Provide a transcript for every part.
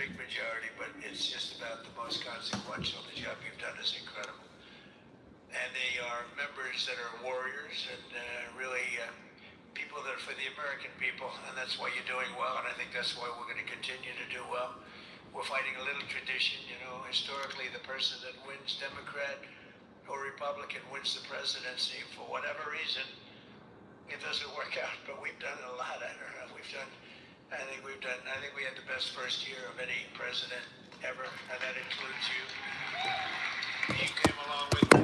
big majority, but it's just about the most consequential. The job you've done is incredible. And they are members that are warriors and really people that are for the American people, and that's why you're doing well, and I think that's why we're going to continue to do well. We're fighting a little tradition, you know, historically the person that wins Democrat or Republican wins the presidency for whatever reason, it doesn't work out, but we've done a lot. I don't know, I think we had the best first year of any president ever, and that includes you. You came along with me.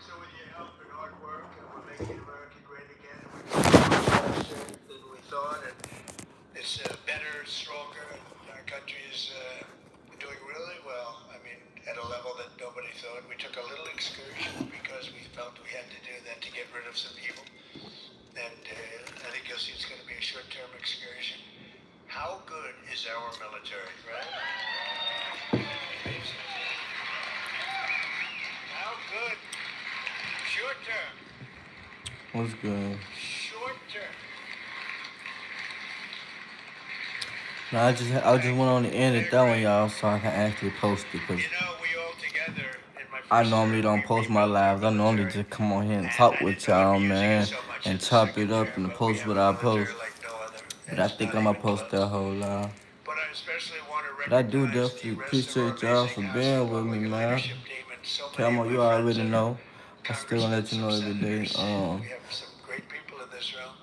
So with your help and hard work, and we're making America great again, and we're doing faster than we thought, and it's better, stronger, and our country is doing really well. I mean, at a level that nobody thought. We took a little excursion because we felt we had to do that to get rid of some people. And I think you'll see it's going to be a short-term excursion. How good is our military, right? How good? Short-term. What's good? Short-term. No, I just went on the end of that one, y'all, so I can actually post it, because You know, we all together in my I first normally term, don't we post my rebuilt our lives. I normally military. just come on here and And talk I didn't with know I'd y'all, be using it man, so much in and the chop second it up term, and but we post have what a I military post. like no other. But I It's think not I'm gonna even post that close. whole lot. But I especially want to But I do recognize the definitely rest of our appreciate y'all amazing for House being with me, Republican man. leadership team and so many Camo, of you my friends already that are know. I still gonna congressmen, let you some know every day. senators. We have some great people in this room.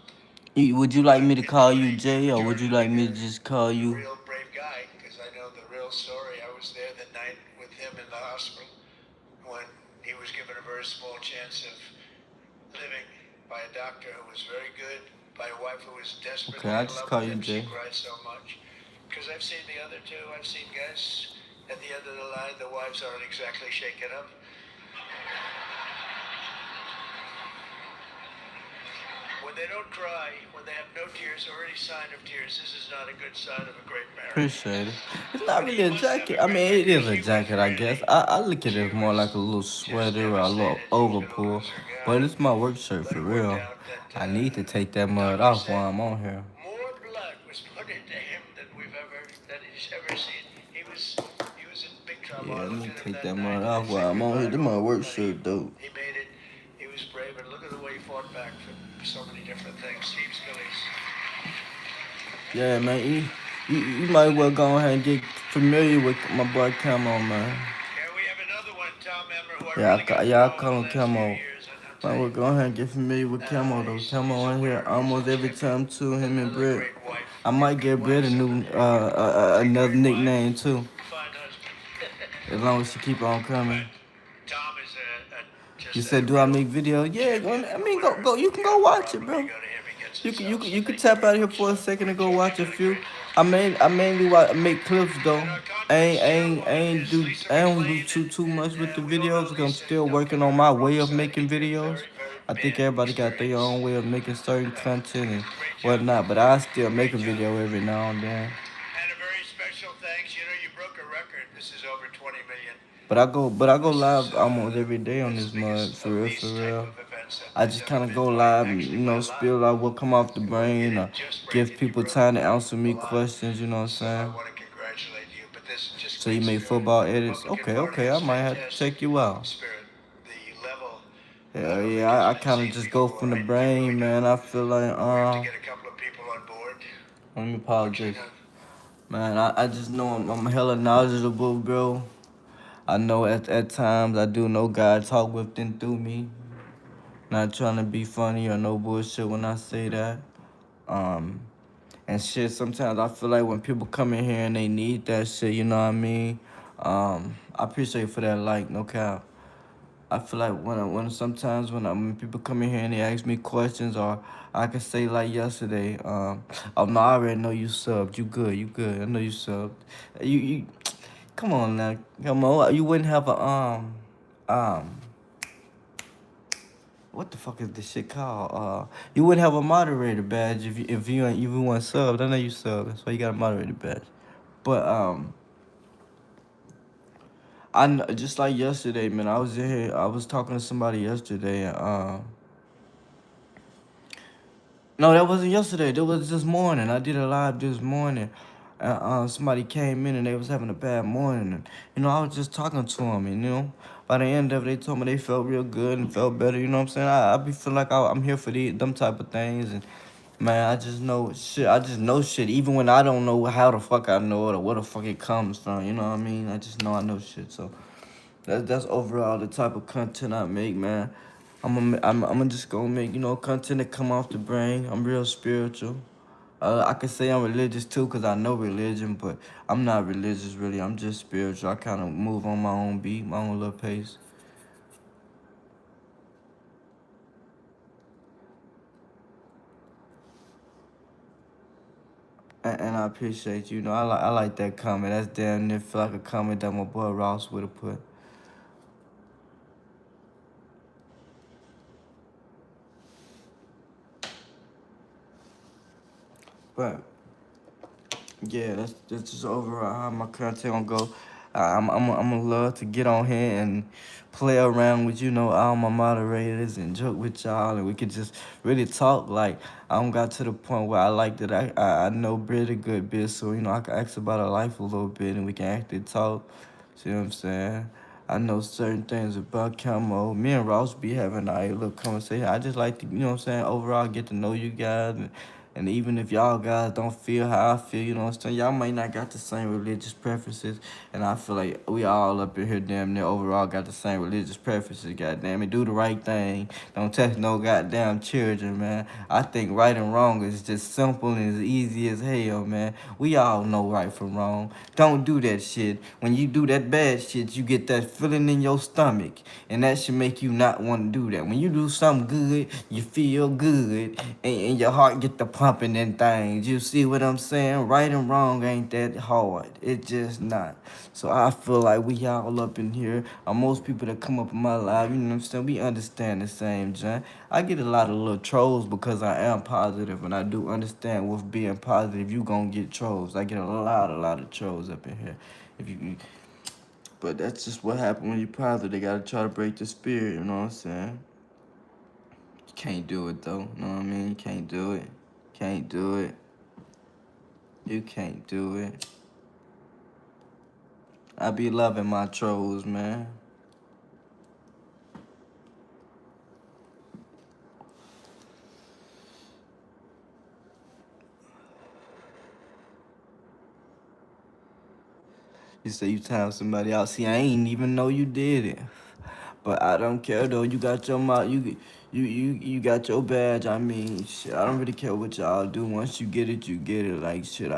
Would you like me to call you Including Jay, or would Jordan you like me to Weiner, just call a you? real brave guy, because I know the real story. I was there the night with him in the hospital when he was given a very small chance of living by a doctor who was very good, by a wife who was desperately Okay, I'll in just love call with you him. She Jay. cried so much. Because I've seen the other two. I've seen guys at the end of the line, the wives aren't exactly shaken up. When they don't cry, when they have no tears or any sign of tears, this is not a good sign of a great marriage. Appreciate it. It's not But really he a must have jacket. a I great mean, it because is a she was jacket, I guess. really, I look at she it as more was like a little just sweater or a little devastated. She was going to overpull. lose her guy. But it's my work shirt But for it worked real. out that I need to take that the mud doctor off said while I'm on here. more blood was put into him than he's ever seen. He was in big trouble. Yeah, I let looked me at him take that that night mud and I off said while I'm on here. goodbye This to my him. work But shirt, though. he made it. He was brave, and look at the way he fought back for so many different things. Steve Scalise. Yeah, man. You might well go ahead and get familiar with my boy Camo, man. Yeah, we have another one, Tom Emmer, who I Yeah, really got to I know in call the him last few Camo. years, and I'll Man, tell we'll you, go ahead and get familiar with Camo, though. Camo he's a in here winner. He's a almost every champion. time, too. Him and Another Britt. great wife. I You have might good get Britt a wives over new, there. Very another great wife. nickname, too. Fine husband. As long as she keep on coming. But Tom is You just a said, do I real make video? Yeah, champion I and a mean, winner. go. You If can you go have a watch it, problem, you bro. go to him. He gets it You can you solved. can So you can thank you tap very out here much, for a Tom. second and Great go job. watch You've a done a few. great job. I mainly make clips though. And our Congress I chairwoman ain't is do Lisa I don't do McLean, too much with the we all know videos, because I'm Lisa. still Don't working get on her my wrong way of side. making You have videos. very, very I think bad everybody got their experience. own way of making certain content and Great job. whatnot, but I still make Great a job. video every now and then. And a very special thanks. You know, you broke a record. This is over 20 million. But I go This is live almost every day on as this big mud, as for of real, for these type real. of events that I there's just ever kind of been go by live, actually you by know, live. spill out what come off the Well, you brain, or didn't just break give it, you people broke time to answer a me lot. questions, you know what I'm So I saying? want to congratulate you. But this just So you great make spirit. football The edits? Republican Party Okay, I has might have to fantastic check you out. spirit. The level, I Hell don't yeah, think has I been kind of seen just go before. from the You really brain, do. man. I feel like, We have to get a couple of people on board. let me Okay, apologize. now. Man, I just know I'm hella knowledgeable, bro. I know at times I do know God talk with and through me. Not trying to be funny or no bullshit when I say that. Um, and shit, sometimes I feel like when people come in here and they need that shit, you know what I mean? I appreciate for that, like, no cap. I feel like when people come in here and they ask me questions, or I can say like yesterday, oh no, I already know you subbed. You good. I know you subbed. You come on now, come on. You wouldn't have a um what the fuck is this shit called? You wouldn't have a moderator badge if you ain't even one subbed. I know you subbed. That's why you got a moderator badge. But just like yesterday, man. I was in here. I was talking to somebody yesterday. And, no, that wasn't yesterday. That was this morning. I did a live this morning, somebody came in and they was having a bad morning. And, I was just talking to them, and by the end of it, they told me they felt real good and felt better. You know what I'm saying? I be feeling like I'm here for them type of things, and man, I just know shit. I just know shit, even when I don't know how the fuck I know it or where the fuck it comes from. You know what I mean? I just know I know shit. So that's overall the type of content I make, man. I'm just gonna make content that come off the brain. I'm real spiritual. I could say I'm religious too, cause I know religion, but I'm not religious really. I'm just spiritual. I kind of move on my own beat, my own little pace. And I appreciate you. I like that comment. That's damn near feel like a comment that my boy Ross would have put. But yeah, that's just overall how my content gonna go. I'm gonna love to get on here and play around with all my moderators and joke with y'all, and we could just really talk. Like I don't got to the point where I like that I know pretty good bit, so I can ask about her life a little bit, and we can actually talk. See what I'm saying? I know certain things about Camo. Me and Ross be having a little conversation. I just like to, what I'm saying, overall get to know you guys. And even if y'all guys don't feel how I feel, you know what I'm saying, y'all might not got the same religious preferences. And I feel like we all up in here damn near overall got the same religious preferences, goddamn it. Do the right thing. Don't touch no goddamn children, man. I think right and wrong is just simple and as easy as hell, man. We all know right from wrong. Don't do that shit. When you do that bad shit, you get that feeling in your stomach. And that should make you not want to do that. When you do something good, you feel good. And your heart get the pumping and things. You see what I'm saying? Right and wrong ain't that hard. It just not. So I feel like we all up in here. Most people that come up in my life, you know what I'm saying? We understand the same, John. I get a lot of little trolls because I am positive, and I do understand with being positive, you gonna get trolls. I get a lot of trolls up in here. If you, but that's just what happens when you're positive. They gotta try to break the spirit. You know what I'm saying? You can't do it though. You know what I mean? You can't do it. Can't do it. You can't do it. I be loving my trolls, man. You say you time somebody out. See, I ain't even know you did it. But I don't care though. You got your mouth. You got your badge. I mean, shit. I don't really care what y'all do. Once you get it, you get it. Like shit.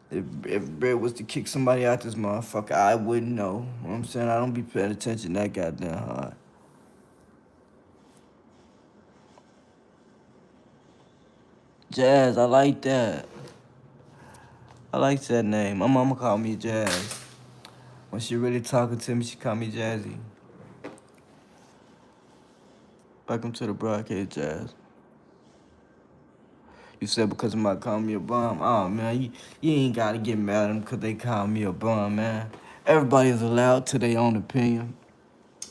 If Brett was to kick somebody out this motherfucker, I wouldn't know. You know what I'm saying? I don't be paying attention that goddamn hard. Jazz, I like that. I like that name. My mama called me Jazz. When she really talking to me, she call me Jazzy. Welcome to the broadcast, Jazz. You said because somebody called me a bum. Oh man, you ain't gotta get mad at them because they call me a bum, man. Everybody's allowed to their own opinion.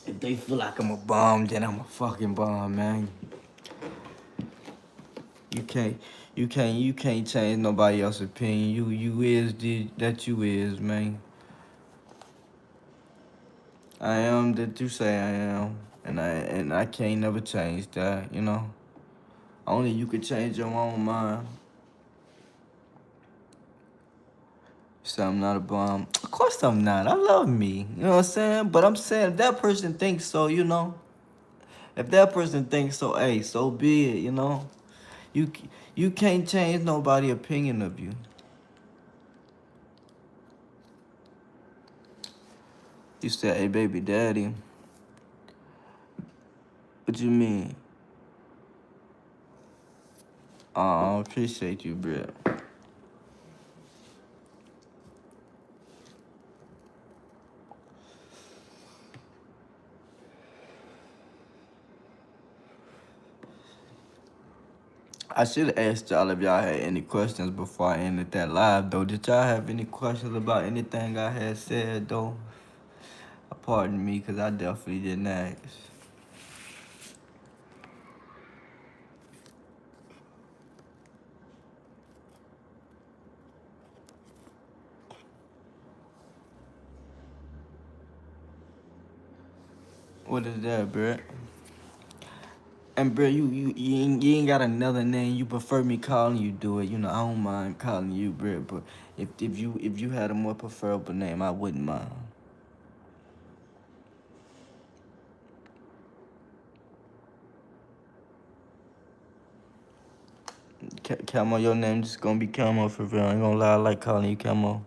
If they feel like I'm a bum, then I'm a fucking bum, man. You can't, you can't change nobody else's opinion. You is that you is, man. I am that you say I am, and I can't never change that. Only you could change your own mind. So I'm not a bum. Of course I'm not. I love me. You know what I'm saying? But I'm saying if that person thinks so, if that person thinks so, hey, so be it. You you can't change nobody's opinion of you. You said, hey, baby daddy. What you mean? I appreciate you, bro. I should have asked y'all if y'all had any questions before I ended that live, though. Did y'all have any questions about anything I had said, though? Pardon me, because I definitely didn't ask. What is that, bruh? And bro, you ain't got another name. You prefer me calling you do it. You know, I don't mind calling you bro, but if you had a more preferable name, I wouldn't mind. Camo, your name just gonna be Camo for real. I ain't gonna lie, I like calling you Camo.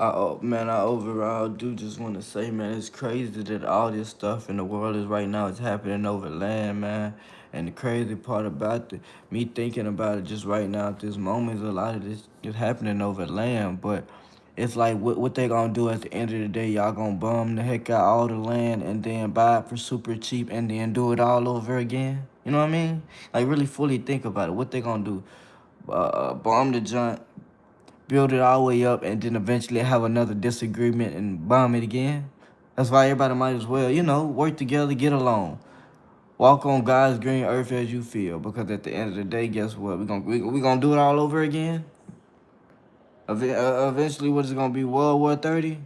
I overall do just want to say, man, it's crazy that all this stuff in the world is right now is happening over land, man. And the crazy part about me thinking about it just right now at this moment is a lot of this is happening over land. But it's like what they gonna do at the end of the day? Y'all gonna bum the heck out all the land and then buy it for super cheap and then do it all over again? You know what I mean? Like really fully think about it. What they gonna do? Bomb the joint, build it all the way up, and then eventually have another disagreement and bomb it again. That's why everybody might as well, work together, get along. Walk on God's green earth as you feel, because at the end of the day, guess what? We gonna do it all over again. Eventually, what is it gonna be? World War 30?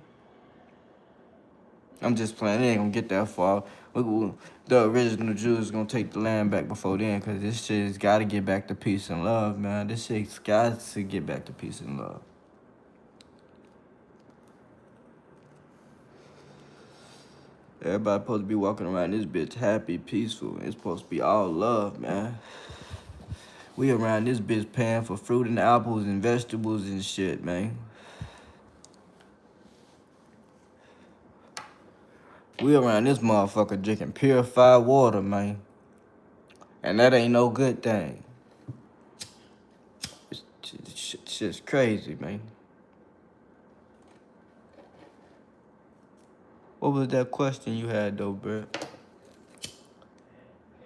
I'm just playing. It ain't gonna get that far. The original Jews gonna take the land back before then, cause this shit's gotta get back to peace and love, man. This shit's got to get back to peace and love. Everybody supposed to be walking around this bitch happy, peaceful. It's supposed to be all love, man. We around this bitch paying for fruit and apples and vegetables and shit, man. We around this motherfucker drinking purified water, man. And that ain't no good thing. Shit's crazy, man. What was that question you had, though, bro?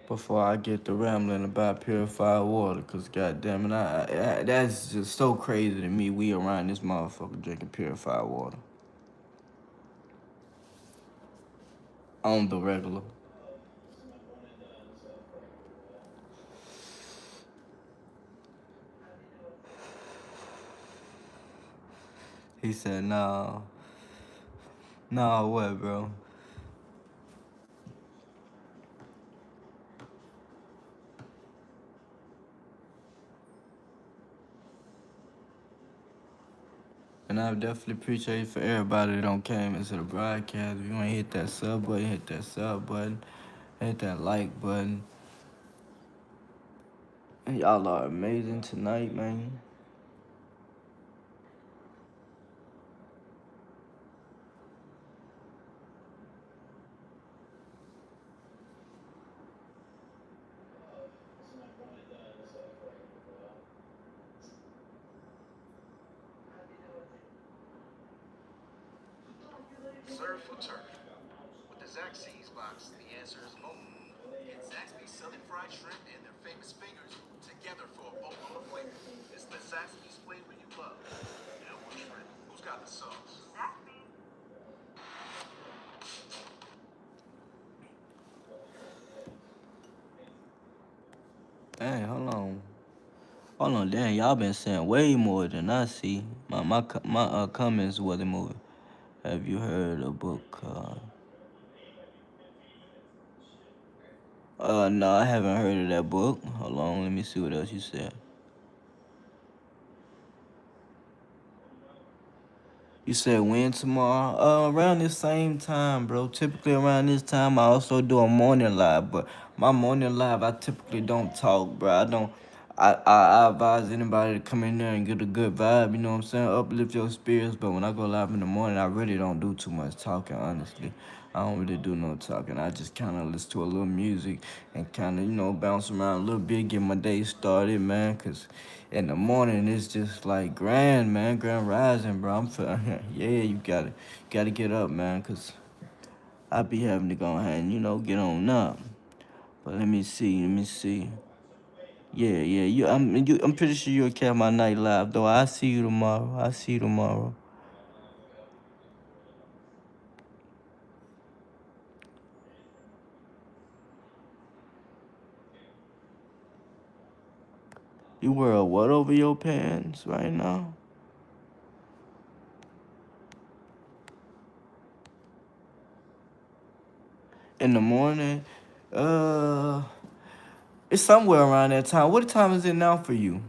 Before I get to rambling about purified water, cause goddamn it, that's just so crazy to me. We around this motherfucker drinking purified water on the regular. He said, "No, no, what, bro?" And I definitely appreciate for everybody that don't came into the broadcast. If you ain't hit that sub button, hit that sub button, hit that like button. And y'all are amazing tonight, man. Surf or turf? With the Zaxby's box, the answer is both. Get Zaxby's southern fried shrimp and their famous fingers together for a boatload of flavor. It's the Zaxby's flavor you love. Now more shrimp. Who's got the sauce? Dang, hold on. Hold on, damn, y'all been saying way more than I see. My comments wasn't moving. Have you heard a book? No, I haven't heard of that book. Hold on, let me see what else you said. You said when tomorrow? Around this same time, bro. Typically around this time, I also do a morning live, but my morning live, I typically don't talk, bro. I don't. I advise anybody to come in there and get a good vibe. You know what I'm saying? Uplift your spirits. But when I go live in the morning, I really don't do too much talking. Honestly, I don't really do no talking. I just kind of listen to a little music and kind of bounce around a little bit, get my day started, man. Cause in the morning it's just like grand, man, grand rising, bro. I'm feeling, yeah, you gotta get up, man, cause I be having to go ahead and get on up. But let me see. Yeah, I'm pretty sure you'll catch my night live though. I see you tomorrow. I see you tomorrow. You wear a what over your pants right now? In the morning? Uh, it's somewhere around that time. What time is it now for you?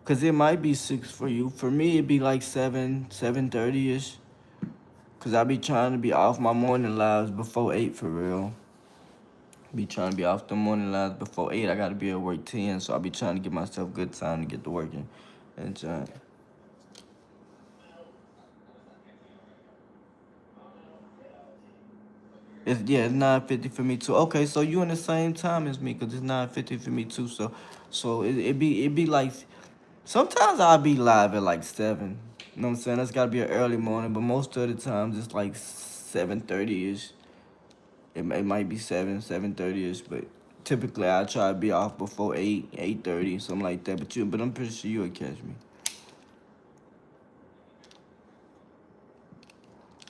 Cause it might be 6 for you. For me, it'd be like 7:30 ish. Cause I be trying to be off my morning lives before 8 for real. Be trying to be off the morning lives before 8. I gotta be at work 10, so I be trying to give myself good time to get to working. And it's 9:50 for me too. Okay, so you in the same time as me, cause it's 9:50 for me too. So it be like sometimes I'll be live at like 7. You know what I'm saying? That's gotta be an early morning, but most of the times it's like 7:30 ish. It might be 7:30 ish, but typically I try to be off before 8:30, something like that. But I'm pretty sure you'll catch me.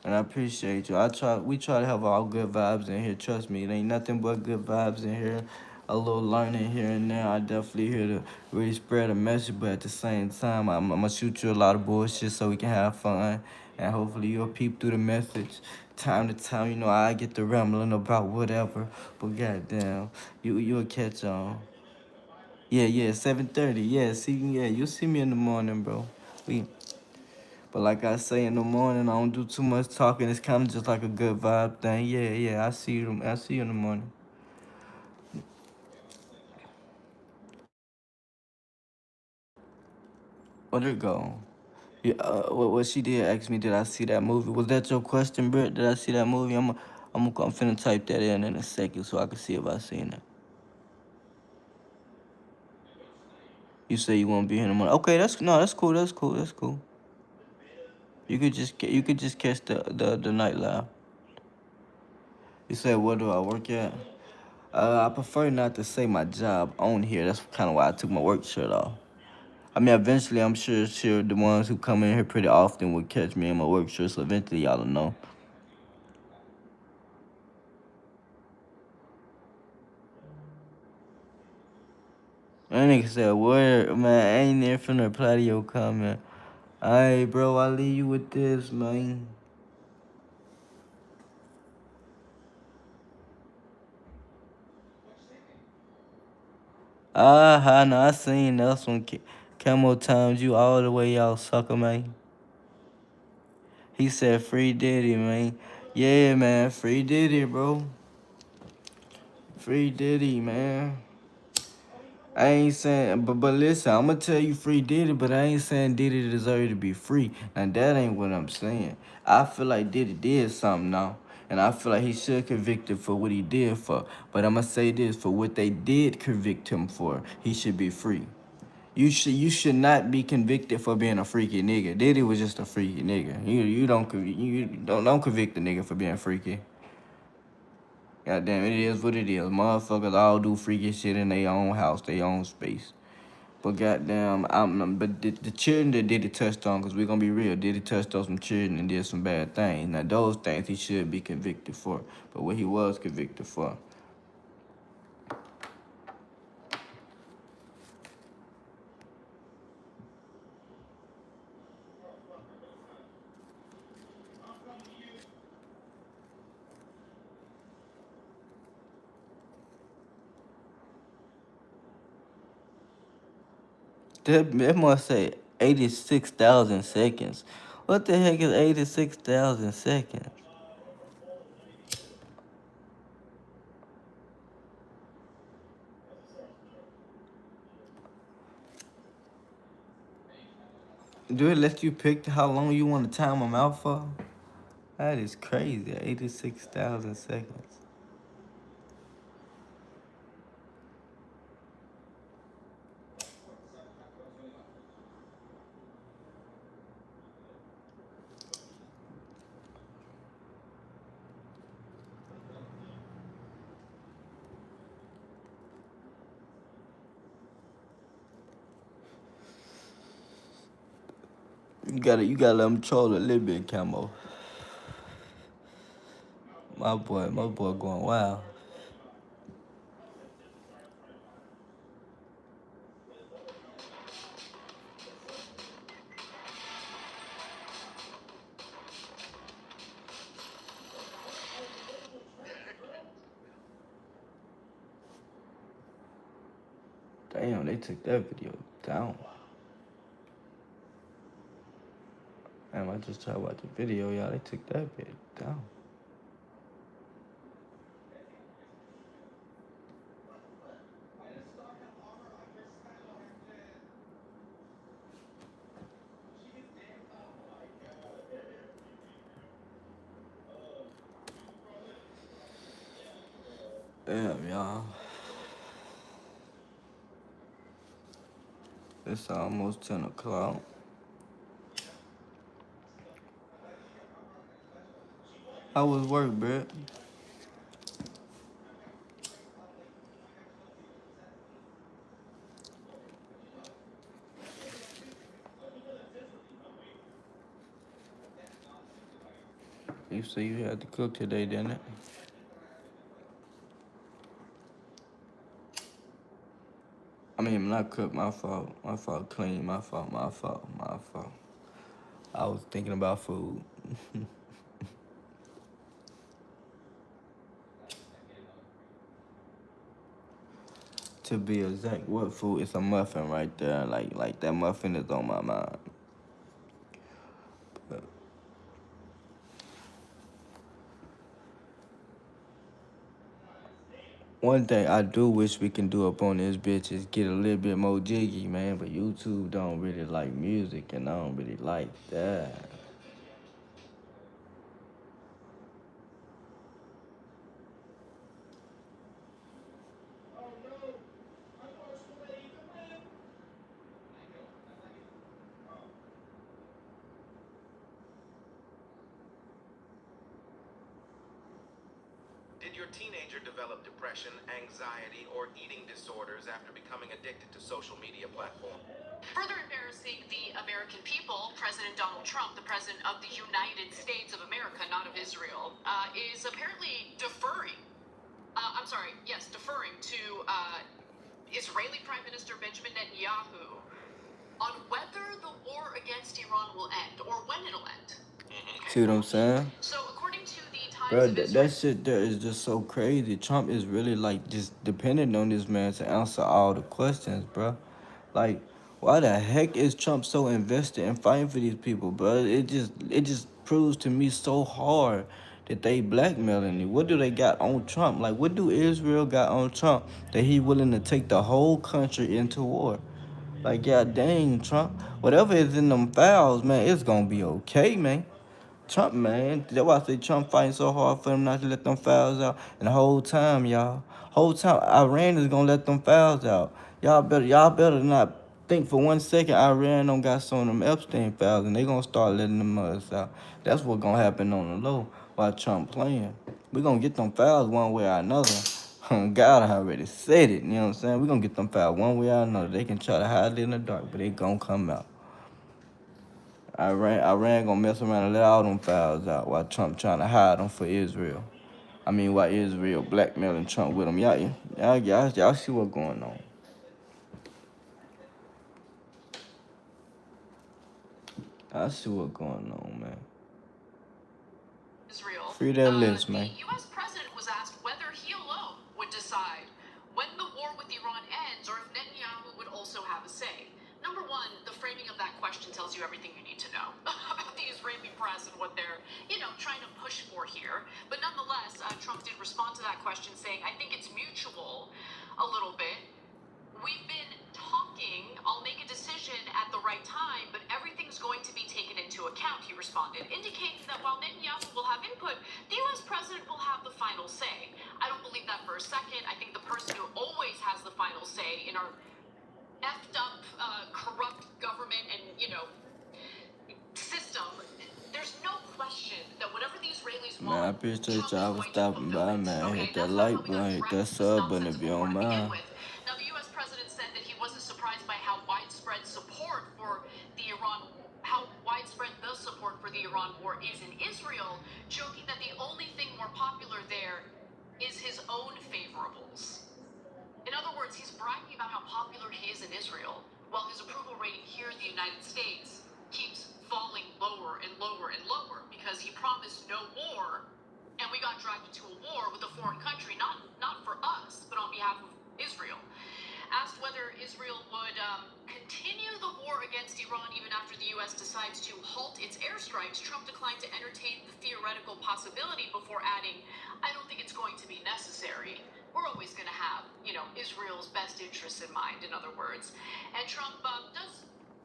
And I appreciate you. We try to have all good vibes in here. Trust me, it ain't nothing but good vibes in here. A little learning here and there. I definitely here to really spread a message, but at the same time, I'm gonna shoot you a lot of bullshit so we can have fun. And hopefully you'll peep through the message. Time to time, I get to rambling about whatever. But goddamn, you'll catch on. Yeah, 7:30. Yeah, you'll see me in the morning, bro. We but like I say in the morning, I don't do too much talking. It's kind of just like a good vibe thing. Yeah. I see you in the morning. Where'd it go? Yeah. What she did ask me, did I see that movie? Was that your question, Britt? Did I see that movie? I'm finna type that in a second so I can see if I seen it. You say you won't be here in the morning. Okay, that's cool. That's cool. You could just catch the night live. You said where do I work at? I prefer not to say my job on here. That's kind of why I took my work shirt off. I mean, eventually, I'm sure the ones who come in here pretty often will catch me in my work shirt. So eventually, y'all will know. That nigga said, "Word, man, I ain't there finna reply to your comment." Alright, bro, I leave you with this, man. No, I seen that one. Camo times you all the way out, sucker, man. He said, "Free Diddy, man." Yeah, man, free Diddy, bro. Free Diddy, man. I ain't saying, but listen, I'm gonna tell you free Diddy, but I ain't saying Diddy deserve to be free. And that ain't what I'm saying. I feel like Diddy did something now, and I feel like he should convicted for what he did for. But I'm gonna say this: for what they did convict him for, he should be free. You should not be convicted for being a freaky nigga. Diddy was just a freaky nigga. You don't convict a nigga for being freaky. Goddamn, it is what it is. Motherfuckers all do freaky shit in their own house, their own space. But goddamn, but the children that did it touched on, cause we gonna be real, did it touched on some children and did some bad things. Now those things he should be convicted for. But what he was convicted for. That must say 86,000 seconds. What the heck is 86,000 seconds? Do it let you pick how long you want to time them out for? That is crazy. 86,000 seconds. You gotta let him troll a little bit, Camo. My boy going wild. Damn, they took that video down. Damn, I just tried to watch the video, y'all. They took that bit down. Damn, y'all. It's almost 10 o'clock. How was work, Brett? You say you had to cook today, didn't it? I mean, not cook, my fault. My fault, clean, my fault. I was thinking about food. To be exact, what food? It's a muffin right there. Like that muffin is on my mind. But one thing I do wish we can do up on this bitch is get a little bit more jiggy, man. But YouTube don't really like music, and I don't really like that. Did your teenager develop depression, anxiety, or eating disorders after becoming addicted to social media platforms? Further embarrassing the American people, President Donald Trump, the President of the United States of America, not of Israel, is apparently deferring to Israeli Prime Minister Benjamin Netanyahu on whether the war against Iran will end or when it'll end. See what I'm saying? So, according to the Times Bro, of Israel, that shit there is just so crazy. Trump is really like just dependent on this man to answer all the questions, bro. Like, why the heck is Trump so invested in fighting for these people, bro? It just proves to me so hard that they blackmailing you. What do they got on Trump? Like, what do Israel got on Trump that he willing to take the whole country into war? Like, god dang, Trump. Whatever is in them files, man, it's gonna be okay, man. Trump, man, that's why I say Trump fighting so hard for them not to let them fouls out. And the whole time, Iran is gonna let them fouls out. Y'all better not think for 1 second Iran don't got some of them Epstein files and they gonna start letting them us out. That's what gonna happen on the low while Trump playing. We gonna get them files one way or another. God already said it, you know what I'm saying? We gonna get them files one way or another. They can try to hide it in the dark, but they gonna come out. Iran gonna mess around and let all them files out while Trump trying to hide them for Israel. I mean, while Israel blackmailing Trump with them. Y'all see what's going on. I see what's going on, man. Israel, Free that list, man. the U.S. president was asked whether he alone would decide when the war with Iran ends or if Netanyahu would also have a say. Number one, the framing of that question tells you everything you need to know about the Israeli press and what they're, trying to push for here. But nonetheless, Trump did respond to that question saying, I think it's mutual a little bit. We've been talking, I'll make a decision at the right time, but everything's going to be taken into account, he responded, indicating that while Netanyahu will have input, the U.S. president will have the final say. I don't believe that for a second. I think the person who always has the final say in our effed up, corrupt government and, system, there's no question that whatever the Israelis want, Man, I appreciate y'all for stopping by, man. Hit that like button, hit that sub button if you don't mind. Now, the U.S. president said that he wasn't surprised by how widespread the support for the Iran war is in Israel, joking that the only thing more popular there is his own favorables. In other words, he's bragging about how popular he is in Israel, while his approval rating here in the United States keeps falling lower and lower and lower because he promised no war, and we got dragged into a war with a foreign country, not for us, but on behalf of Israel. Asked whether Israel decides to halt its airstrikes, Trump declined to entertain the theoretical possibility before adding, I don't think it's going to be necessary. We're always going to have, Israel's best interests in mind, in other words. And Trump does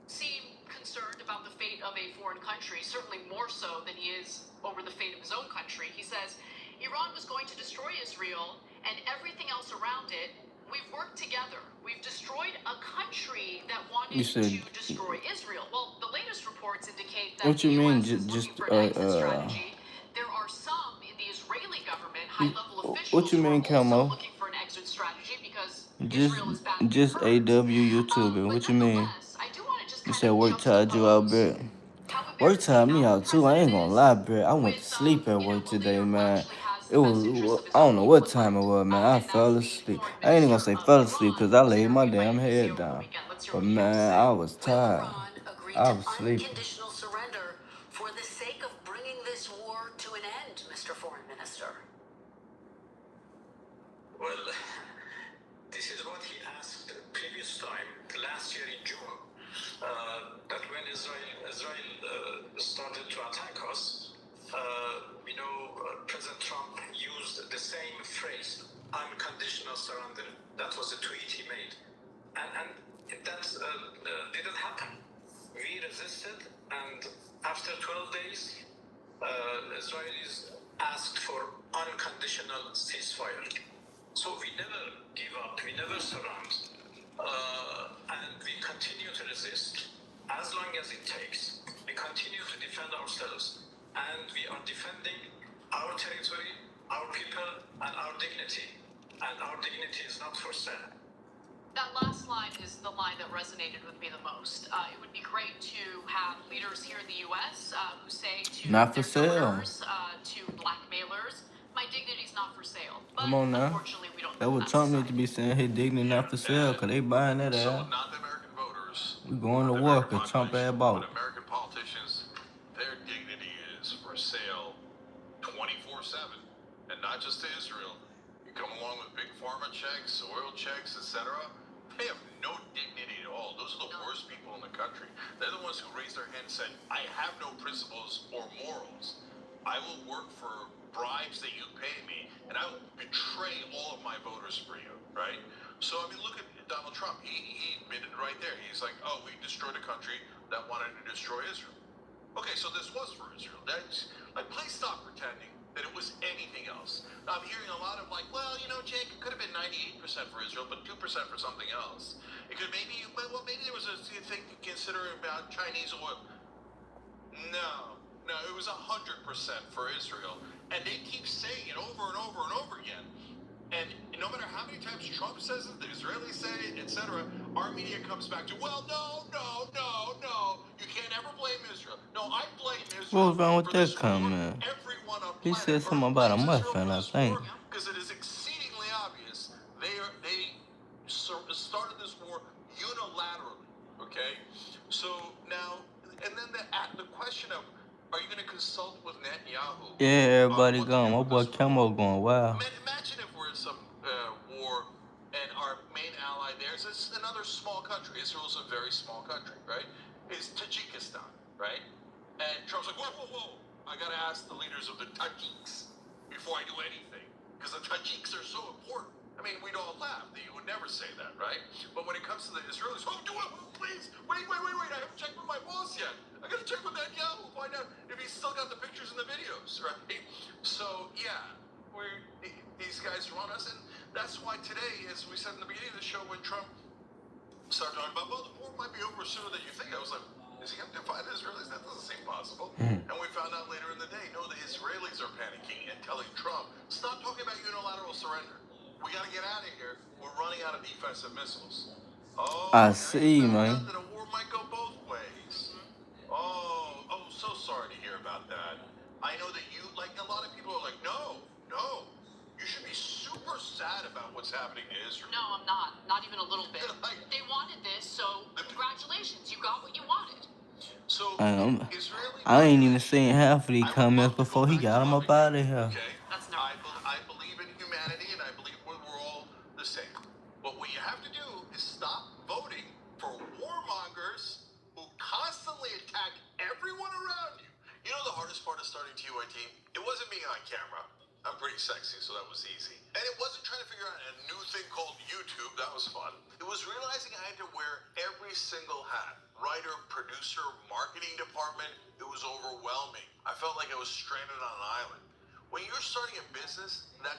seem concerned about the fate of a foreign country, certainly more so than he is over the fate of his own country. He says Iran was going to destroy Israel and everything else around it. We've worked together. We've destroyed a country that wanted to destroy Israel. Well, the latest reports indicate that What you the mean? U.S. is looking for an exit strategy. There are some in the Israeli government, high-level What officials, you who are mean, also Camo? looking for an exit strategy because Just Israel is bad. just AW YouTube. But What you mean? nonetheless, I do want to just You kind said of work tired you out, juxtapose bro. how Work embarrassing tired me our out too. I ain't president gonna is lie, bro. I went to with, sleep at work a today, leader who man. actually has It the was best interests of his I don't own know people what in time mind. it was, man. I And fell that's the asleep. foreign I ain't even gonna minister say of fell asleep Iran, because I who was laid my interviewed by damn NBC head over the down. weekend. Let's hear But what he had to man, say. I was Will tired. Iran agree I to was sleeping. unconditional surrender for the sake of bringing this war to an end, Mr. Foreign Minister? Well, this is what he asked previous time, last year in June, that when Israel started to attack us, President Trump used the same phrase, unconditional surrender. That was the tweet he made. And that didn't happen. We resisted, and after 12 days, Israelis asked for unconditional ceasefire. So we never give up, we never surrender, and we continue to resist as long as it takes. We continue to defend ourselves, and we are defending our territory, our people, and our dignity. And our dignity is not for sale. That last line is the line that resonated with me the most. It would be great to have leaders here in the U.S. Who say to Not for their sale. donors, to blackmailers, my dignity is not for sale. But Come on now. unfortunately, we don't That live in what that Trump need to society. be saying. His dignity not for sale, cause they buying that So ass. not the American voters, We going to not the war, American cause Trump population, ass but bought. American politicians, their dignity is for sale 24/7, and not just to Israel. You come along with big pharma checks, oil checks, etc. They have no dignity at all. Those are the worst people in the country. They're the ones who raised their hand and said, I have no principles or morals. I will work for bribes that you pay me, and I will betray all of my voters for you, right? So, I mean, look at Donald Trump. He admitted right there. He's like, oh, we destroyed a country that wanted to destroy Israel. Okay, so this was for Israel. That's like, please stop pretending that it was anything else. Now, I'm hearing a lot of like, well, Jake, it could have been 98% for Israel, but 2% for something else. It could maybe there was a thing to consider about Chinese oil. No, it was 100% for Israel, and they keep saying it over and over and over again. And no matter how many times Trump says it, the Israelis say it, etc., our media comes back to, well, no, you can't ever blame Israel. No, I blame Israel What was wrong with for that this war. comment? Everyone on He planet said something Earth about a blames Israel muffin, for I this think. war because it is exceedingly obvious they started this war unilaterally. Okay, so now and then the question of, are you going to consult with Netanyahu? Yeah, everybody what to gone. do My with boy this Camo going wild. Imagine if we're in some war and our main ally there is another small country. Israel's a very small country, right? Is Tajikistan, right? And Trump's like, whoa. I got to ask the leaders of the Tajiks before I do anything. Because the Tajiks are so important. I mean, we'd all laugh that you would never say that, right? But when it comes to the Israelis, do it, please. Wait. I haven't checked with my boss yet. I got to check with Netanyahu, find out if he's still got the pictures and the videos, right? So, yeah. These guys run us, and that's why today, as we said in the beginning of the show, when Trump started talking about, well, the war might be over sooner than you think, I was like, is he going to defy the Israelis? That doesn't seem possible. And we found out later in the day, no, the Israelis are panicking and telling Trump, stop talking about unilateral surrender. We got to get out of here. We're running out of defensive missiles. Oh, I now see, you found man. out that a war might go both ways. Oh, so sorry to hear about that. I know that you, like, a lot of people are like, no. You should be super sad about what's happening to Israel. No, I'm not. Not even a little bit. They wanted this, so congratulations. You got what you wanted. So, Israeli I ain't even seen half of these comments before he got him up out of here. Okay? That's never I believe in humanity, and I believe we're all the same. But what you have to do is stop voting for warmongers who constantly attack to you, IT. It wasn't being on camera. I'm pretty sexy, so that was easy. And it wasn't trying to figure out a new thing called YouTube. That was fun. It was realizing I had to wear every single hat. Writer, producer, marketing department. It was overwhelming. I felt like I was stranded on an island. When you're starting a business, that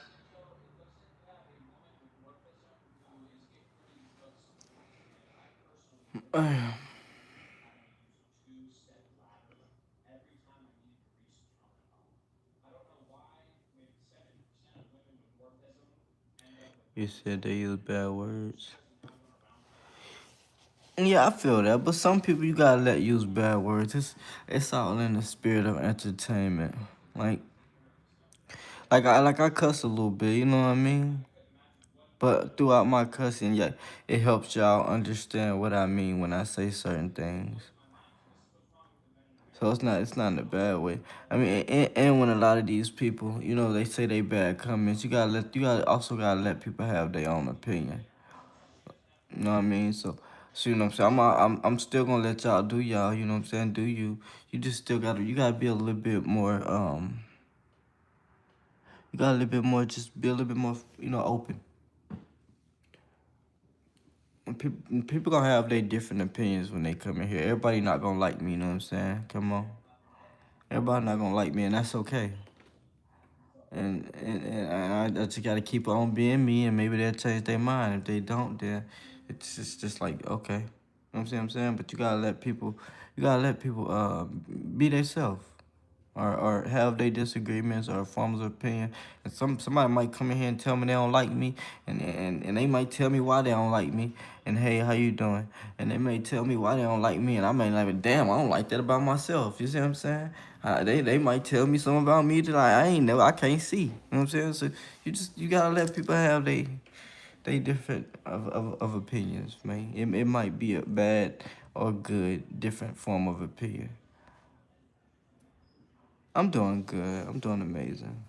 You said they use bad words. Yeah, I feel that, but some people you gotta let use bad words. It's all in the spirit of entertainment. Like I cuss a little bit, you know what I mean? But throughout my cussing, yeah, it helps y'all understand what I mean when I say certain things. So it's not in a bad way. I mean, and when a lot of these people, they say they bad comments, also gotta let people have their own opinion. You know what I mean? So you know what I'm saying. I'm still gonna let y'all do y'all. You know what I'm saying? Do you? You just still gotta be a little bit more You gotta a little bit more, just be a little bit more open. And people gonna have their different opinions when they come in here. Everybody not gonna like me. You know what I'm saying? Come on. Everybody not gonna like me, and that's okay. And I just gotta keep on being me, and maybe they'll change their mind. If they don't, then it's just like okay, you know what I'm saying. But you gotta let people be themselves, or have their disagreements or forms of opinion. And somebody might come in here and tell me they don't like me, and they might tell me why they don't like me. And hey, how you doing? And they may tell me why they don't like me, and I may like, damn, I don't like that about myself. You see what I'm saying? They might tell me something about me that I can't see. You know what I'm saying? So you gotta let people have they different of opinions, man. It might be a bad or good different form of opinion. I'm doing good. I'm doing amazing.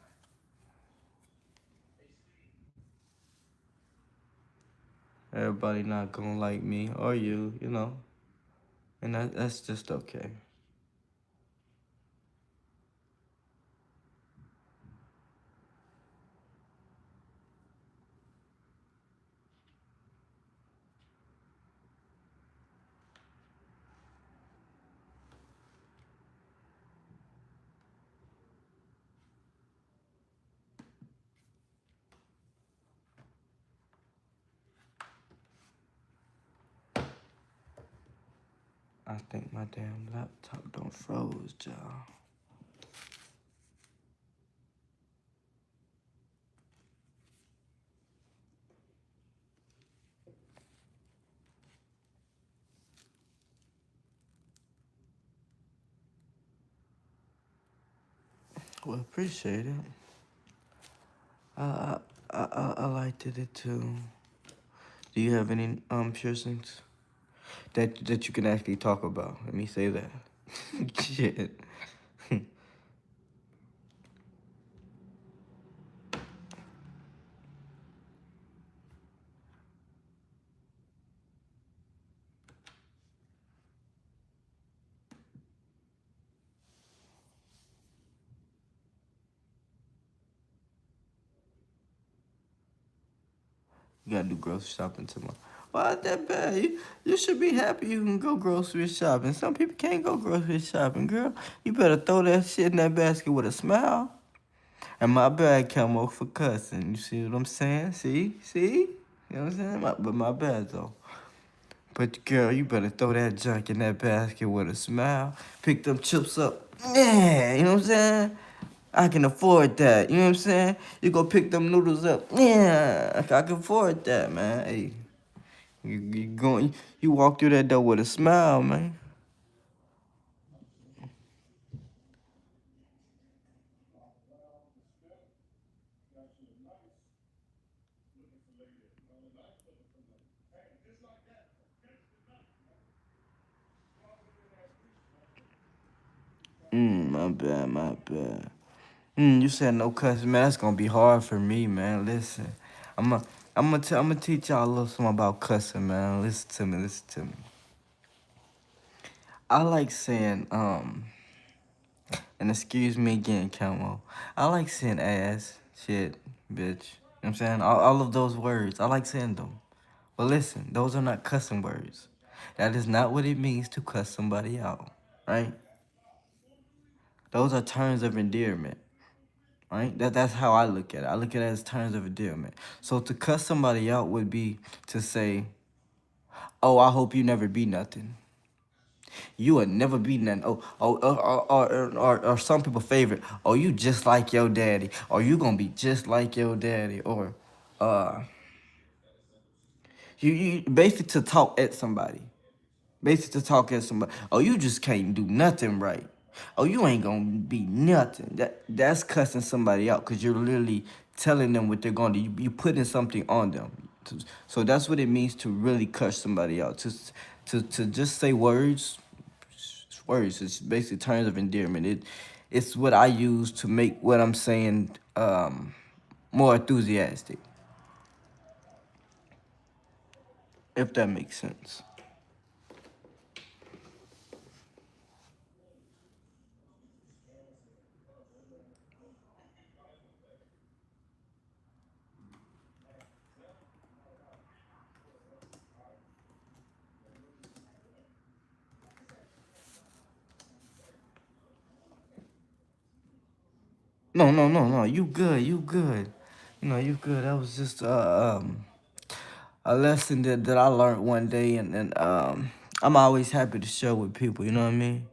Everybody not gonna like me or you, and that's just okay. I think my damn laptop don't froze, y'all. Well, appreciate it. I I liked it too. Do you have any piercings that you can actually talk about? Let me say that. Shit. You gotta do grocery shopping tomorrow. Well, not that bad. You should be happy you can go grocery shopping. Some people can't go grocery shopping, girl. You better throw that shit in that basket with a smile. And my bad, Camo, for cussing. You see what I'm saying? See? You know what I'm saying? But my bad, though. But girl, you better throw that junk in that basket with a smile. Pick them chips up. Yeah, you know what I'm saying? I can afford that. You know what I'm saying? You go pick them noodles up. Yeah, I can afford that, man. Hey, you walk through that door with a smile, man. My bad. You said no cussing, man. That's gonna be hard for me, man. Listen, I'm a, I'm gonna teach y'all a little something about cussing, man. Listen to me. I like saying And excuse me again, Camo. I like saying ass, shit, bitch. You know what I'm saying? All of those words, I like saying them. But listen, those are not cussing words. That is not what it means to cuss somebody out, right? Those are terms of endearment, right? That's how I look at it. I look at it as terms of endearment. So to cuss somebody out would be to say, "Oh, I hope you never be nothing. You would never be nothing." Or some people favorite. "Oh, you just like your daddy." Or "You gonna be just like your daddy." Or, uh, you basically to talk at somebody. Basically to talk at somebody. "Oh, you just can't do nothing right. Oh, you ain't gonna be nothing." That's cussing somebody out because you're literally telling them what they're gonna do. You putting something on them. So that's what it means to really cuss somebody out. To just say words. Words. It's basically terms of endearment. It's what I use to make what I'm saying more enthusiastic. If that makes sense. No, no, no, no. You good. You good. You good. That was just a lesson that I learned one day, and I'm always happy to share with people. You know what I mean?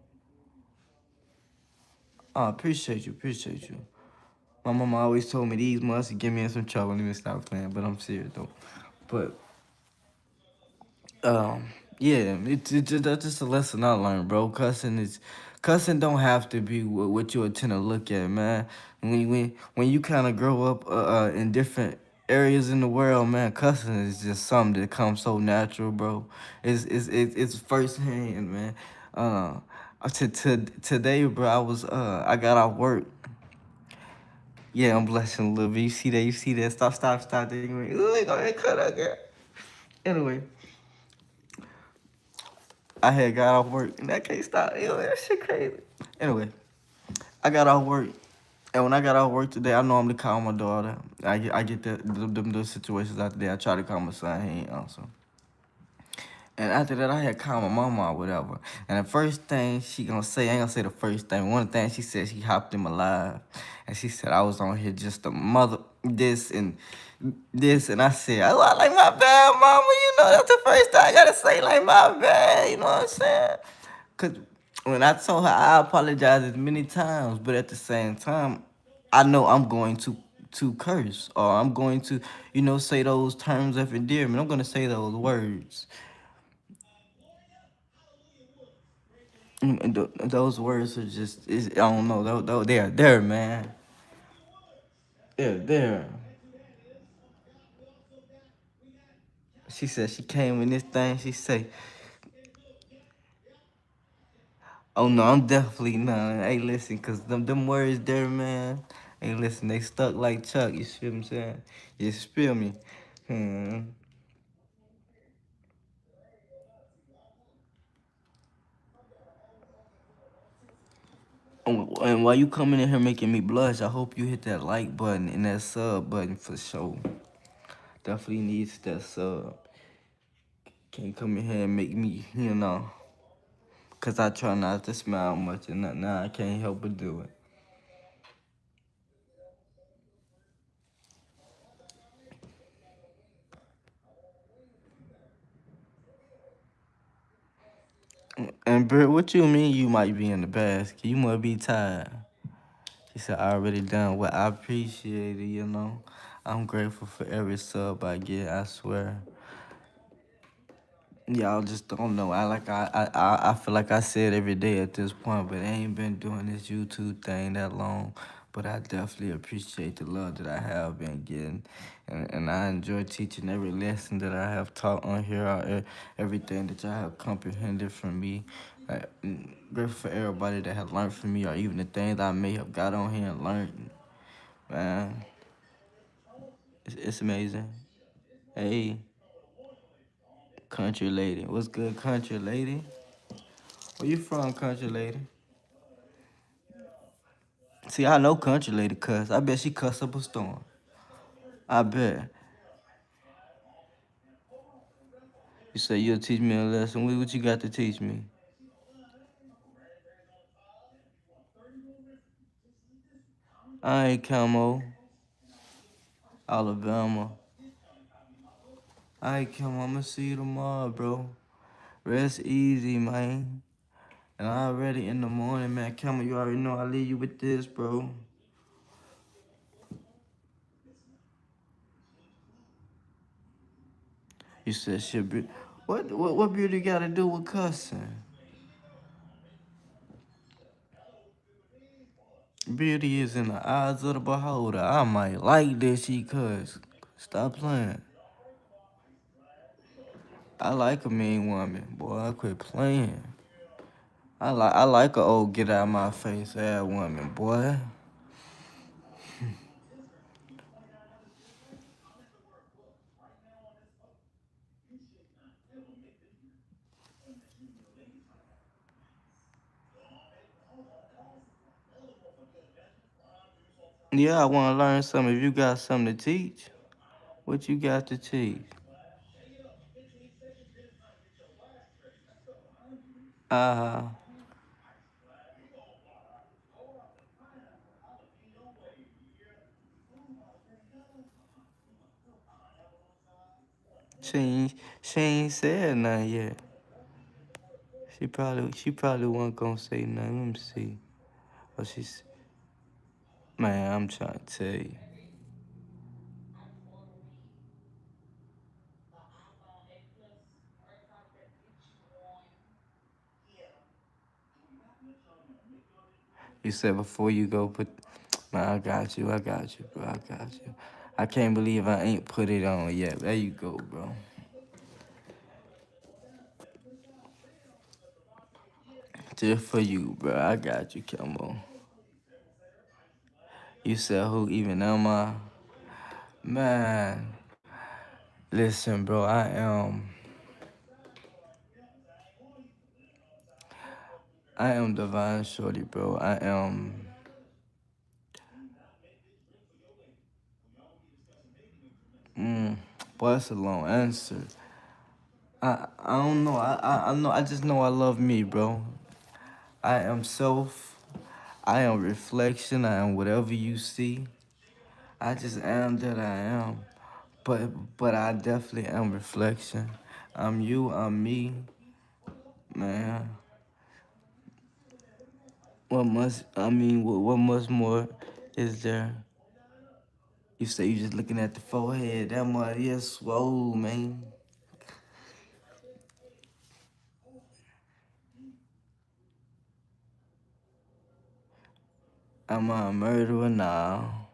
I appreciate you. Appreciate you. My mama always told me these months to get me in some trouble. Let me stop playing, but I'm serious though. But Um, yeah, that's just a lesson I learned, bro. Cussing don't have to be what you intend to look at, man. When you kind of grow up in different areas in the world, man, cussing is just something that comes so natural, bro. It's firsthand, man. Today, bro, I got off work. Yeah, I'm blushing a little bit. You see that? You see that? Stop. Ooh, go ahead, cut that girl. Anyway. I had got off work and I can't stop. Yo, that shit crazy. Anyway, I got off work. And when I got off work today, I normally call my daughter. I get those situations after that. I try to call my son. He ain't answer. And after that, I had called my mama or whatever. And the first thing she gonna say, I ain't gonna say the first thing. One thing she said, she hopped in my live. And she said, I was on here just a mother, this and this. And I said, oh, I like my bad, mama. That's the first thing I gotta say, like my bad. You know what I'm saying? Because when I told her, I apologize as many times. But at the same time, I know I'm going to curse. Or I'm going to, say those terms of endearment. I'm gonna say those words. And those words are just, I don't know, they're there, man. They're there. She said she came in this thing, she say, oh no, I'm definitely not. Hey, listen, cause them words there, man. Hey, listen, they stuck like Chuck, you see what I'm saying? You feel me? Hmm. And while you coming in here making me blush, I hope you hit that like button and that sub button for sure. Definitely needs that sub. Can't come in here and make me. Cause I try not to smile much, and now I can't help but do it. And Britt, what you mean you might be in the basket? You must be tired. She said, I already done. Well, I appreciate it. I'm grateful for every sub I get, I swear. Y'all just don't know. I feel like I say it every day at this point, but I ain't been doing this YouTube thing that long. But I definitely appreciate the love that I have been getting, and I enjoy teaching every lesson that I have taught on here, everything that y'all have comprehended from me. Grateful for everybody that has learned from me, or even the things I may have got on here and learned. Man, it's amazing. Hey, country lady, what's good, country lady? Where you from, country lady? See, I know country lady cuss. I bet she cuss up a storm. I bet. You say you'll teach me a lesson. What you got to teach me? I ain't Camo, Alabama. I ain't Camo. I'ma see you tomorrow, bro. Rest easy, man. And I already in the morning, man. Camo, you already know I leave you with this, bro. You said shit. What beauty got to do with cussing? Beauty is in the eyes of the beholder. I might like this, she cuss. Stop playing. I like a mean woman, boy. I quit playing. I like a old get out of my face ass woman, boy. Yeah, I want to learn something. If you got something to teach, what you got to teach? Uh, she ain't said nothing yet. She probably wasn't gonna say nothing. Let me see. Oh, man, I'm trying to tell you. You said before you go put, man, I got you, bro, I got you. I can't believe I ain't put it on yet. There you go, bro. Just for you, bro. I got you, Kimbo. You said who even am I? Man, listen, bro. I am Divine Shorty, bro. Mm, boy, that's a long answer. I don't know. I know. I just know I love me, bro. I am self. I am reflection. I am whatever you see. I just am that I am. But I definitely am reflection. I'm you. I'm me, man. What much more is there? You say you just looking at the forehead. That much is swole, man. Am I a murderer now?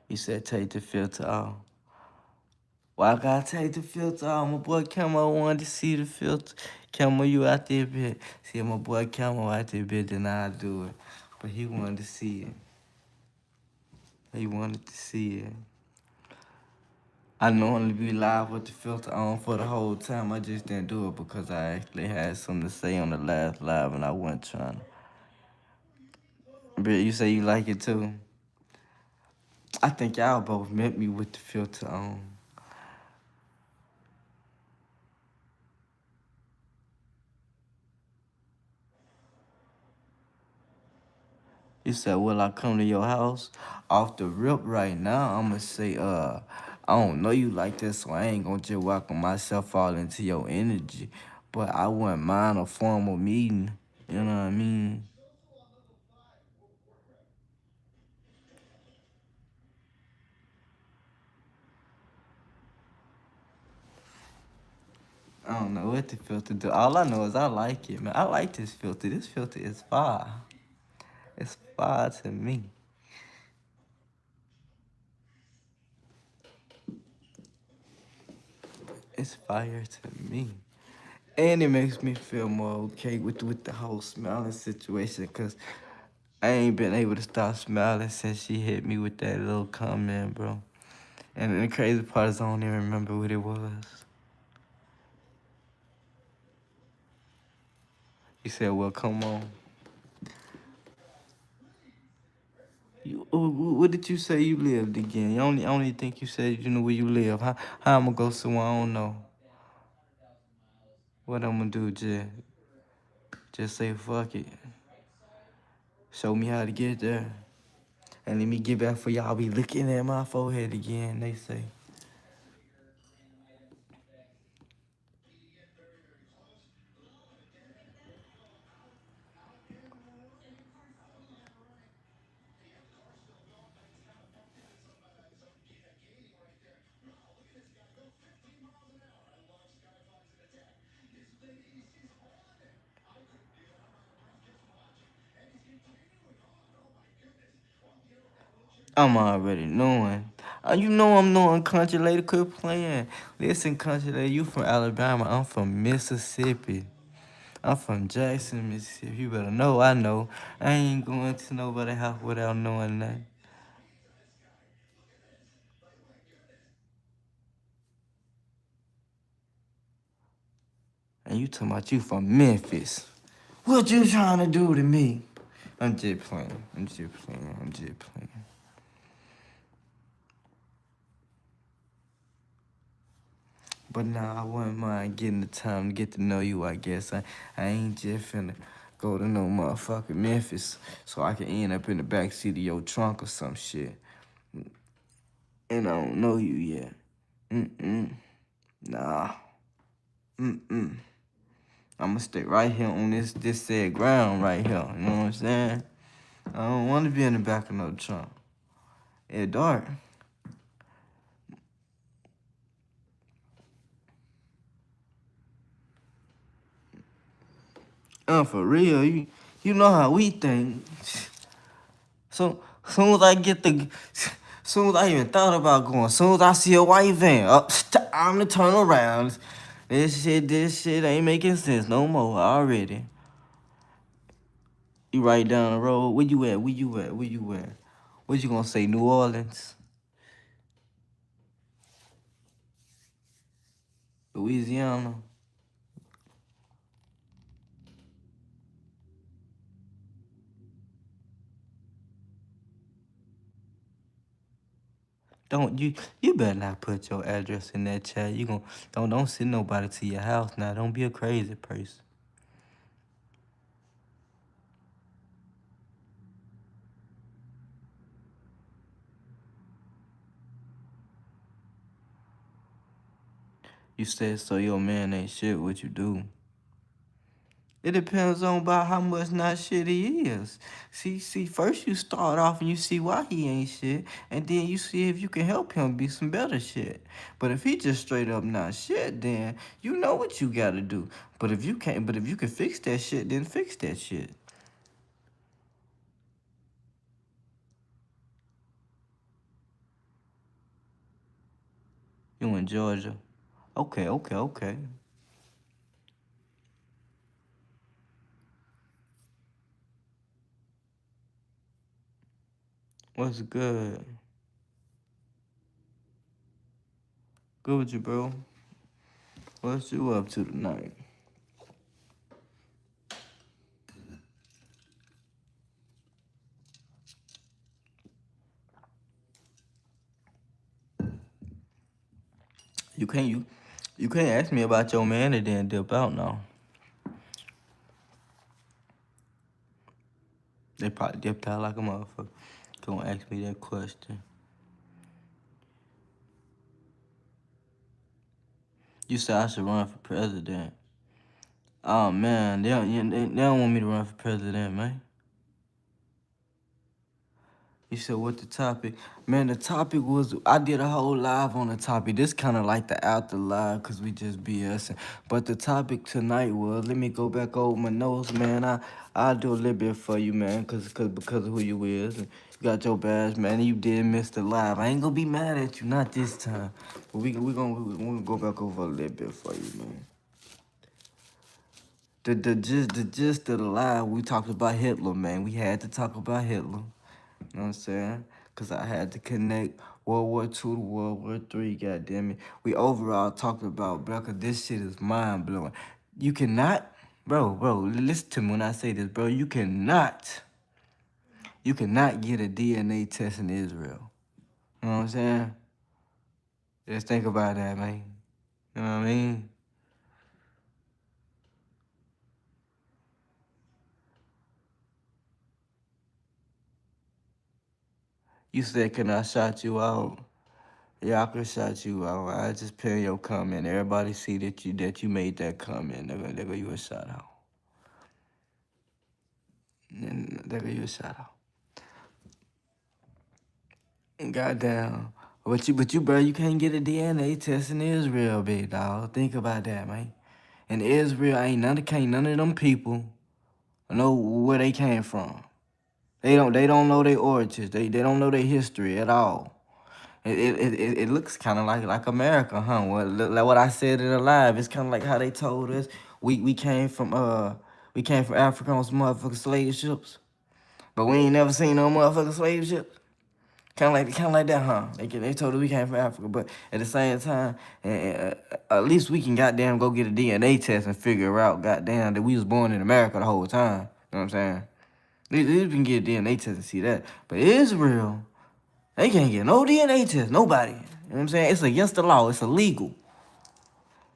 You said take the filter off. Well, I gotta take the filter off. My boy Camo wanted to see the filter. Camo, you out there, bit. See, my boy Camo out there, bit, then I do it. But he wanted to see it. He wanted to see it. I normally be live with the filter on for the whole time. I just didn't do it because I actually had something to say on the last live and I wasn't trying to. But you say you like it too? I think y'all both met me with the filter on. You said, will I come to your house? Off the rip right now, I'ma say, I don't know you like this, so I ain't gonna just welcome myself all into your energy. But I wouldn't mind a formal meeting. You know what I mean? I don't know what the filter do. All I know is I like it, man. I like this filter. This filter is fire. It's fire to me. It's fire to me. And it makes me feel more okay with the whole smiling situation, cause I ain't been able to stop smiling since she hit me with that little comment, bro. And the crazy part is I don't even remember what it was. He said, well, come on. What did you say you lived again? You only think you said you know where you live. How I'm gonna go somewhere I don't know? What I'm gonna do, just say fuck it. Show me how to get there. And let me get back for y'all be looking at my forehead again, they say. I'm already knowing. You know I'm knowing country lady, quit playing. Listen, country lady, you from Alabama, I'm from Mississippi. I'm from Jackson, Mississippi. You better know I know. I ain't going to nobody's house without knowing that. And you talking about you from Memphis. What you trying to do to me? I'm just playing. I'm just playing. But nah, I wouldn't mind getting the time to get to know you, I guess. I ain't just finna go to no motherfucking Memphis so I can end up in the backseat of your trunk or some shit. And I don't know you yet. Nah. I'ma stay right here on this said ground right here. You know what I'm saying? I don't wanna be in the back of no trunk. It's dark. For real, you know how we think. So soon as I get soon as I even thought about going, soon as I see a white van, up, time to turn around. This shit ain't making sense no more already. You right down the road. Where you at? What you gonna say? New Orleans, Louisiana. Don't you better not put your address in that chat. You gon' don't send nobody to your house now. Don't be a crazy person. You said so your man ain't shit what you do. It depends on about how much not shit he is. See, first you start off and you see why he ain't shit, and then you see if you can help him be some better shit. But if he just straight up not shit, then you know what you gotta do. But if you can fix that shit, then fix that shit. You in Georgia. Okay. What's good? Good with you, bro. What you up to tonight? You can't ask me about your man and then dip out now. They probably dipped out like a motherfucker. Don't ask me that question. You said I should run for president. Oh man, they don't want me to run for president, man. You said what the topic? Man, the topic was, I did a whole live on the topic. This kind of like the after live because we just BSing. But the topic tonight was, let me go back over my notes, man. I'll do a little bit for you, man, because of who you is. And you got your badge, man, and you did miss the live. I ain't gonna be mad at you, not this time. But we gonna go back over a little bit for you, man. The gist of the live, we talked about Hitler, man. We had to talk about Hitler. You know what I'm saying? Because I had to connect World War II to World War III, goddammit. We overall talked about, bro, because this shit is mind-blowing. You cannot, bro, listen to me when I say this, bro. You cannot You cannot get a DNA test in Israel. You know what I'm saying? Just think about that, man. You know what I mean? You said, can I shout you out? Yeah, I could shout you out. I just pin your comment. Everybody see that you made that comment. They're gonna you a shout out. And they're gonna you a shout out. And goddamn. But you, bro, you can't get a DNA test in Israel, big dog. Think about that, man. In Israel, can't none of them people know where they came from. They don't know their origins. They don't know their history at all. It looks kind of like America, huh? Like what I said in the live, it's kind of like how they told us we came from Africa on some motherfucking slave ships, but we ain't never seen no motherfucking slave ships. Kind of like that, huh? They told us we came from Africa, but at the same time, at least we can goddamn go get a DNA test and figure out goddamn that we was born in America the whole time. You know what I'm saying? At least we can get a DNA test and see that. But Israel, they can't get no DNA test, nobody. You know what I'm saying? It's against the law. It's illegal.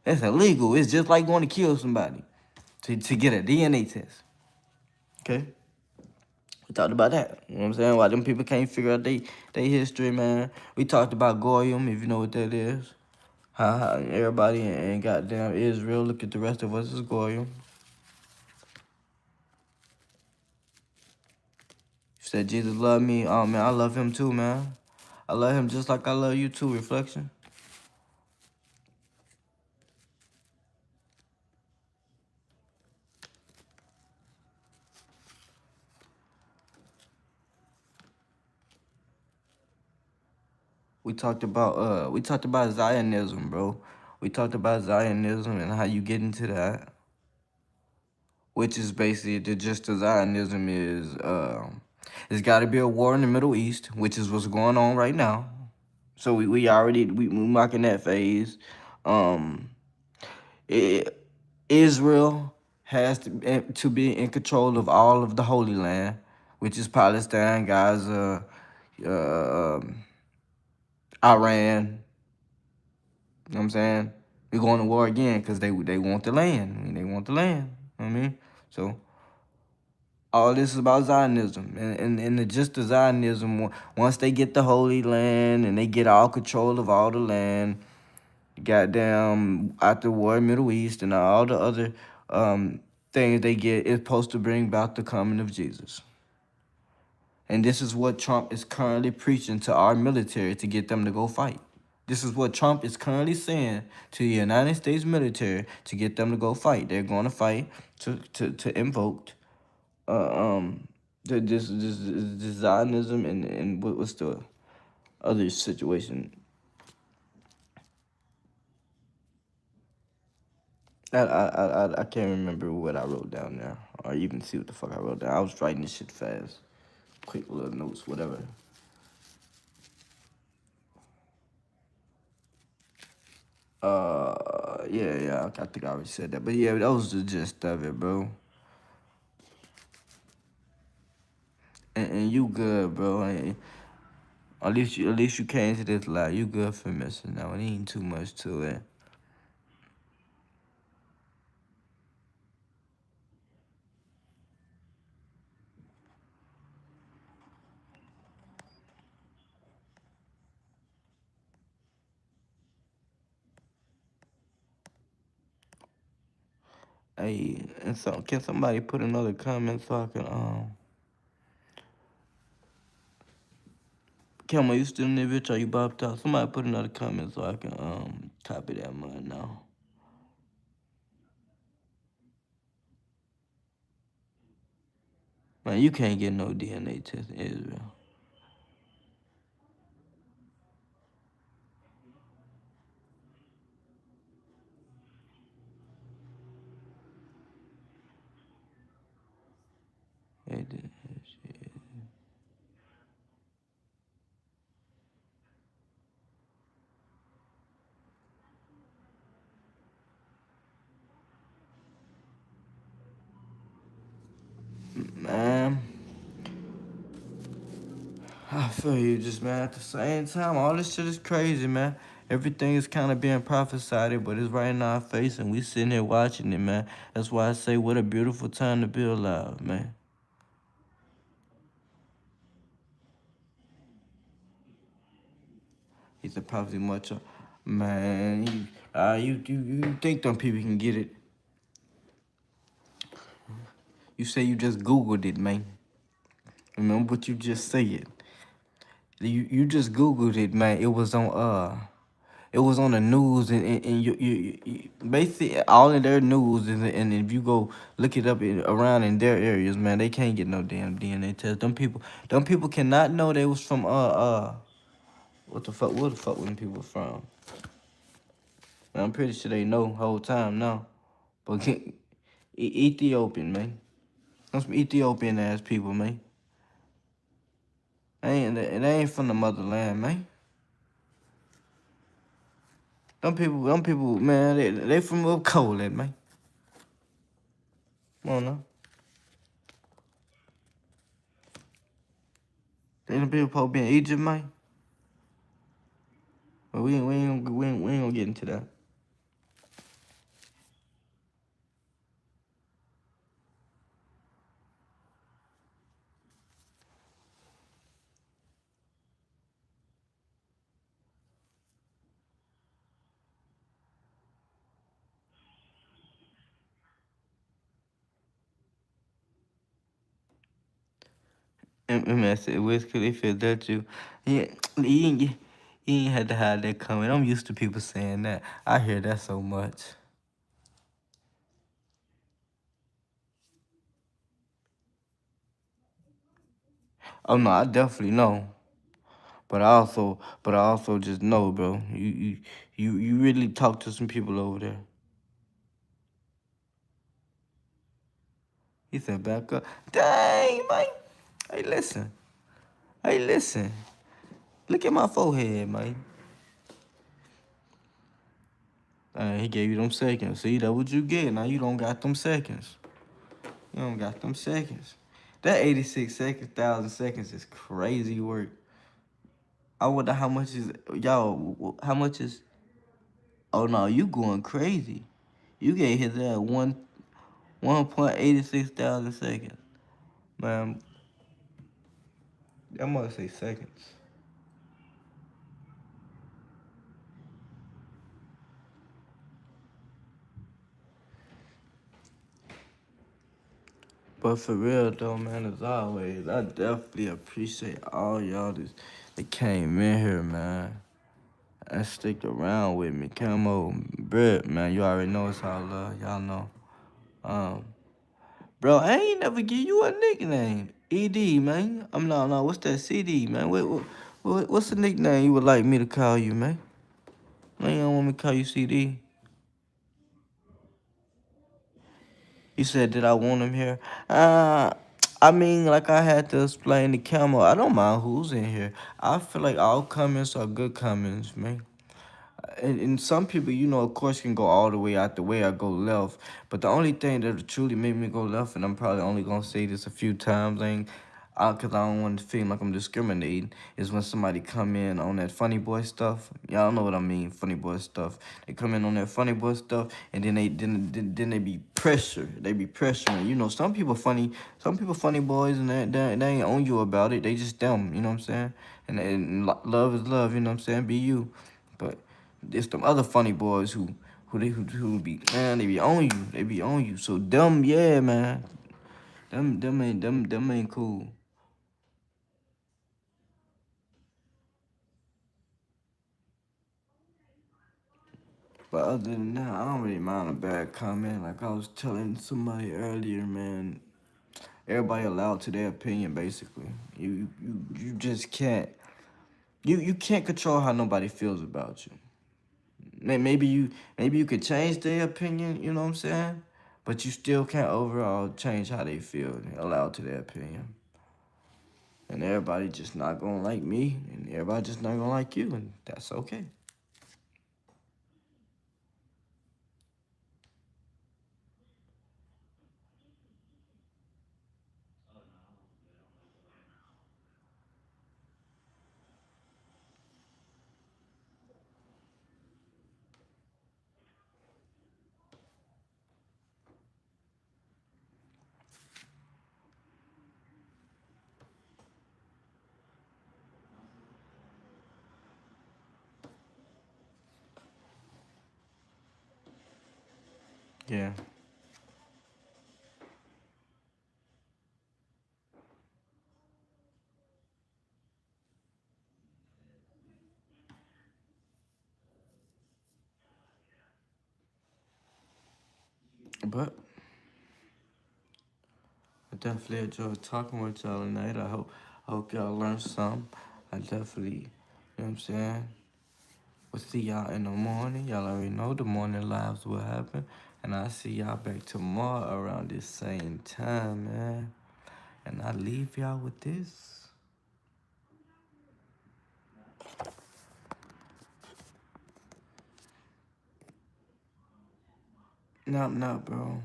It's illegal. It's just like going to kill somebody to get a DNA test. Okay? We talked about that. You know what I'm saying? Why them people can't figure out they history, man. We talked about Goyim, if you know what that is. How everybody in goddamn Israel look at the rest of us as Goyim. You said Jesus loved me. Oh, man, I love him too, man. I love him just like I love you too, Reflection. We talked about Zionism, bro. We talked about Zionism and how you get into that, which is basically the gist of Zionism is there's got to be a war in the Middle East, which is what's going on right now. So we already we marking that phase. Um, it, Israel has to be in control of all of the Holy Land, which is Palestine, Gaza, Iran. You know what I'm saying? We're going to war again because they want the land. I mean, they want the land. You know what I mean? So all this is about Zionism. And the gist of Zionism, once they get the Holy Land and they get all control of all the land, goddamn, after war in Middle East and all the other things they get, is supposed to bring about the coming of Jesus. And this is what Trump is currently preaching to our military to get them to go fight. This is what Trump is currently saying to the United States military to get them to go fight. They're going to fight to invoke this Zionism and what was the other situation. I can't remember what I wrote down there, or you can see what the fuck I wrote down. I was writing this shit fast, quick little notes, whatever. Yeah, I think I already said that, but yeah, that was the gist of it, bro. And you good, bro. At least you came to this live. You good for missing now. It ain't too much to it. Hey, and so can somebody put another comment so I can Kelma, you still in the bitch? Are you bopped out? Somebody put another comment so I can copy that mud now. Man, you can't get no DNA test in Israel. Hey, shit. Man, I feel you just, man. At the same time, all this shit is crazy, man. Everything is kind of being prophesied, but it's right in our face, and we sitting here watching it, man. That's why I say, what a beautiful time to be alive, man. He's a prophecy much, man. You think them people can get it? You say you just Googled it, man. Remember what you just said. You just Googled it, man. It was on the news, and you basically all of their news, and if you go look it up around in their areas, man, they can't get no damn DNA test. Them people cannot know they was from what the fuck, where the fuck were them people from? Man, I'm pretty sure they know the whole time now, but Ethiopian, man, some Ethiopian ass people, man. They ain't from the motherland, man. Them people, man, they from up cold, man. Come on now. They the people supposed to be in Egypt, man. But we ain't gonna get into that. And I said, Wiz Khalifa, that you, yeah, you ain't had to hide that coming. I'm used to people saying that. I hear that so much. Oh no, I definitely know. But I also just know, bro. You really talk to some people over there. He said, back up. Dang, man. Hey, listen. Hey, listen. Look at my forehead, man. He gave you them seconds. See, that what you get. Now you don't got them seconds. You don't got them seconds. That 86 seconds, 1,000 seconds is crazy work. I wonder how much is, y'all, how much is, oh no, you going crazy. You get hit that 1.86 thousand seconds. Man, I must say seconds. But for real though, man, as always, I definitely appreciate all y'all that came in here, man. And stick around with me. Come on, Brett, man. You already know it's all love. Y'all know. Um, Bro, I ain't never give you a nickname. ED, man. No. What's that? CD, man. What's the nickname you would like me to call you, man? Man, you don't want me to call you CD. You said, did I want him here? I mean, like I had to explain to Camo, I don't mind who's in here. I feel like all comments are good comments, man. And some people, you know, of course, can go all the way out the way I go left. But the only thing that truly made me go left, and I'm probably only gonna say this a few times, ain't, cause I don't want to feel like I'm discriminating, is when somebody come in on that funny boy stuff. Y'all know what I mean, funny boy stuff. They come in on that funny boy stuff, and then they be pressure. They be pressuring. You know, some people funny boys, and they ain't on you about it. They just them. You know what I'm saying? And love is love. You know what I'm saying? Be you, but. It's them other funny boys who be, man, they be on you. They be on you. So them, yeah, man. Them ain't cool. But other than that, I don't really mind a bad comment. Like I was telling somebody earlier, man. Everybody allowed to their opinion, basically. You just can't. You can't control how nobody feels about you. Maybe you could change their opinion, you know what I'm saying? But you still can't overall change how they feel and allow to their opinion. And everybody just not gonna like me, and everybody just not gonna like you, and that's okay. Yeah. But I definitely enjoyed talking with y'all tonight. I hope y'all learned some. I definitely, you know what I'm saying? We'll see y'all in the morning. Y'all already know the morning lives will happen. And I'll see y'all back tomorrow around this same time, man. And I leave y'all with this. Nah, bro.